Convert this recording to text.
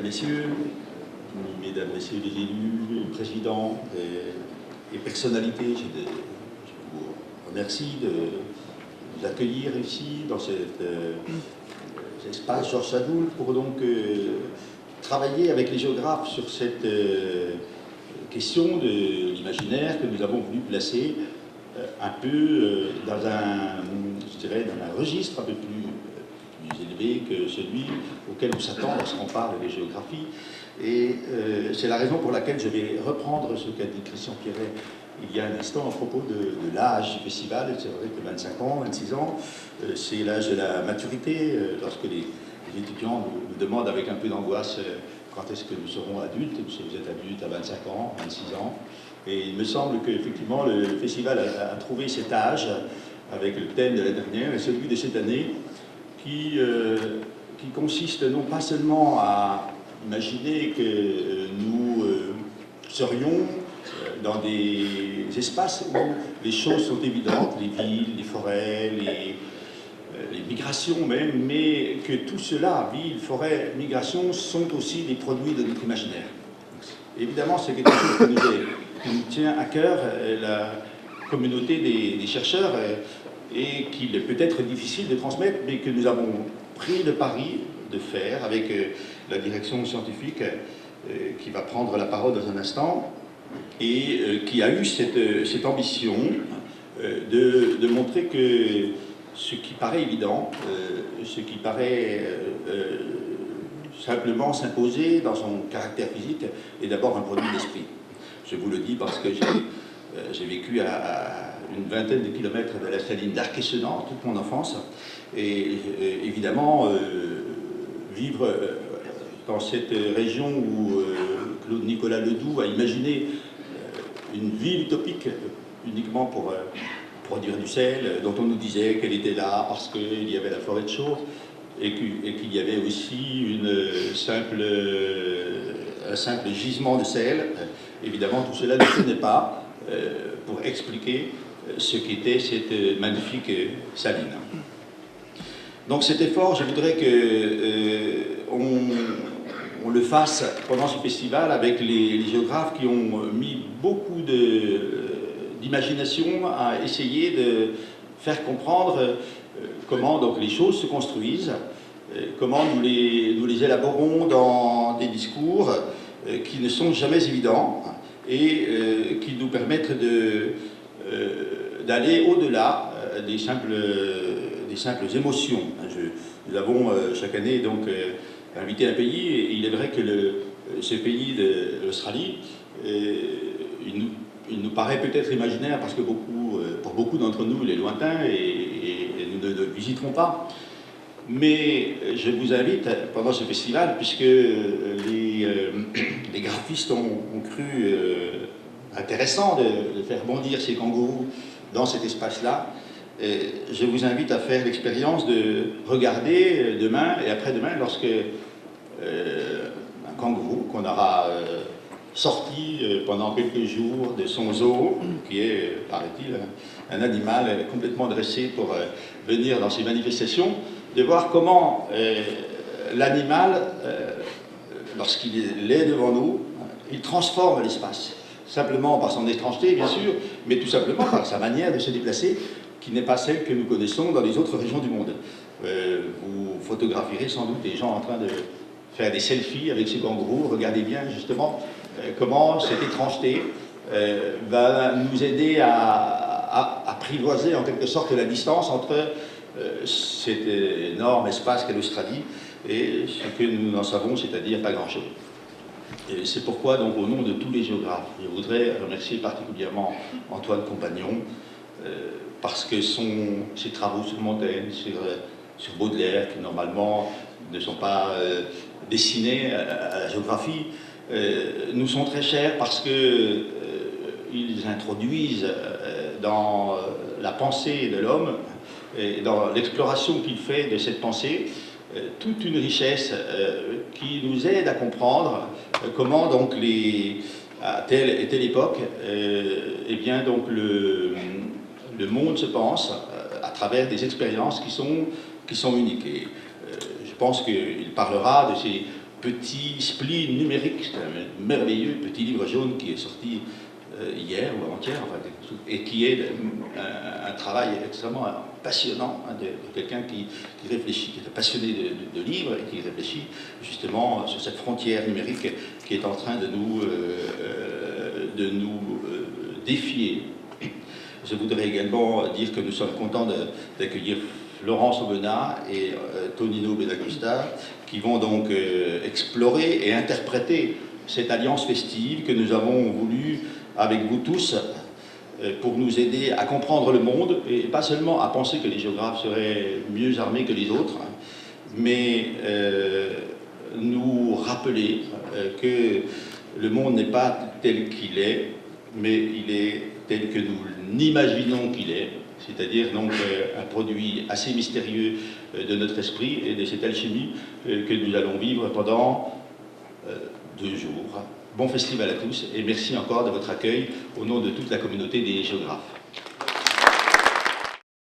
messieurs, mesdames, messieurs les élus, les présidents et personnalités, je vous remercie de nous accueillir ici dans cet espace Georges Sadoul pour donc travailler avec les géographes sur cette question de l'imaginaire que nous avons voulu placer un peu dans je dirais, dans un registre un peu plus élevé que celui auquel on s'attend lorsqu'on parle de géographie. Et c'est la raison pour laquelle je vais reprendre ce qu'a dit Christian Pierret il y a un instant à propos de l'âge du festival. C'est vrai que 25 ans, 26 ans, c'est l'âge de la maturité. Lorsque les étudiants nous demandent avec un peu d'angoisse quand est-ce que nous serons adultes, vous êtes adultes à 25 ans, 26 ans. Et il me semble qu'effectivement le festival a trouvé cet âge avec le thème de la dernière et celui de cette année qui consiste non pas seulement à imaginer que nous serions dans des espaces où les choses sont évidentes, les villes, les forêts, les migrations même, mais que tout cela, villes, forêts, migrations, sont aussi des produits de notre imaginaire. Évidemment, c'est quelque chose qui nous tient à cœur, la communauté des chercheurs, et qu'il est peut-être difficile de transmettre, mais que nous avons pris le pari de faire avec la direction scientifique qui va prendre la parole dans un instant, et qui a eu cette ambition de montrer que ce qui paraît évident, ce qui paraît simplement s'imposer dans son caractère physique, est d'abord un produit d'esprit. Je vous le dis parce que j'ai vécu à une vingtaine de kilomètres de la saline d'Arc-et-Sedan toute mon enfance, et évidemment vivre dans cette région où Claude Nicolas Ledoux a imaginé une ville utopique uniquement pour produire du sel, dont on nous disait qu'elle était là parce qu'il y avait la forêt de Chaux et qu'il y avait aussi un simple gisement de sel. Évidemment, tout cela ne tenait pas pour expliquer ce qu'était cette magnifique saline. Donc cet effort, je voudrais qu'on le fasse pendant ce festival avec les géographes qui ont mis beaucoup d'imagination à essayer de faire comprendre comment donc les choses se construisent, comment nous les élaborons dans des discours qui ne sont jamais évidents et qui nous permettent d'aller au-delà des simples émotions. Nous avons chaque année donc invité un pays, et il est vrai que ce pays de l'Australie, il nous paraît peut-être imaginaire parce que pour beaucoup d'entre nous il est lointain et nous ne le visiterons pas. Mais je vous invite pendant ce festival, puisque les graphistes ont cru intéressant de faire bondir ces kangourous dans cet espace-là, je vous invite à faire l'expérience de regarder demain et après-demain lorsque un kangourou qu'on aura sorti pendant quelques jours de son zoo, qui est, paraît-il, un animal complètement dressé pour venir dans ces manifestations, de voir comment l'animal, lorsqu'il est devant nous, il transforme l'espace. Simplement par son étrangeté, bien sûr, mais tout simplement par sa manière de se déplacer, qui n'est pas celle que nous connaissons dans les autres régions du monde. Vous photographierez sans doute des gens en train de faire des selfies avec ces kangourous. Regardez bien justement comment cette étrangeté va nous aider à apprivoiser en quelque sorte la distance entre cet énorme espace qu'est l'Australie et ce que nous n'en savons, c'est-à-dire pas grand-chose. Et c'est pourquoi, donc, au nom de tous les géographes, je voudrais remercier particulièrement Antoine Compagnon, parce que ses travaux sur Montaigne, sur Baudelaire, qui normalement ne sont pas destinés à la géographie, nous sont très chers parce qu'ils introduisent dans la pensée de l'homme et dans l'exploration qu'il fait de cette pensée toute une richesse qui nous aide à comprendre comment donc à telle et telle époque eh bien donc le monde se pense à travers des expériences qui sont uniques. Et je pense qu'il parlera de ces petit spleen numérique, c'est un merveilleux petit livre jaune qui est sorti hier ou avant-hier, enfin, et qui est un travail extrêmement passionnant de quelqu'un qui réfléchit, qui est passionné de livres et qui réfléchit justement sur cette frontière numérique qui est en train de nous défier. Je voudrais également dire que nous sommes contents d'accueillir Florence Aubenas et Tonino Benacosta, qui vont donc explorer et interpréter cette alliance festive que nous avons voulu avec vous tous pour nous aider à comprendre le monde et pas seulement à penser que les géographes seraient mieux armés que les autres, mais nous rappeler que le monde n'est pas tel qu'il est, mais il est tel que nous l'imaginons qu'il est, c'est-à-dire donc un produit assez mystérieux de notre esprit et de cette alchimie que nous allons vivre pendant 2 jours. Bon festival à tous et merci encore de votre accueil au nom de toute la communauté des géographes.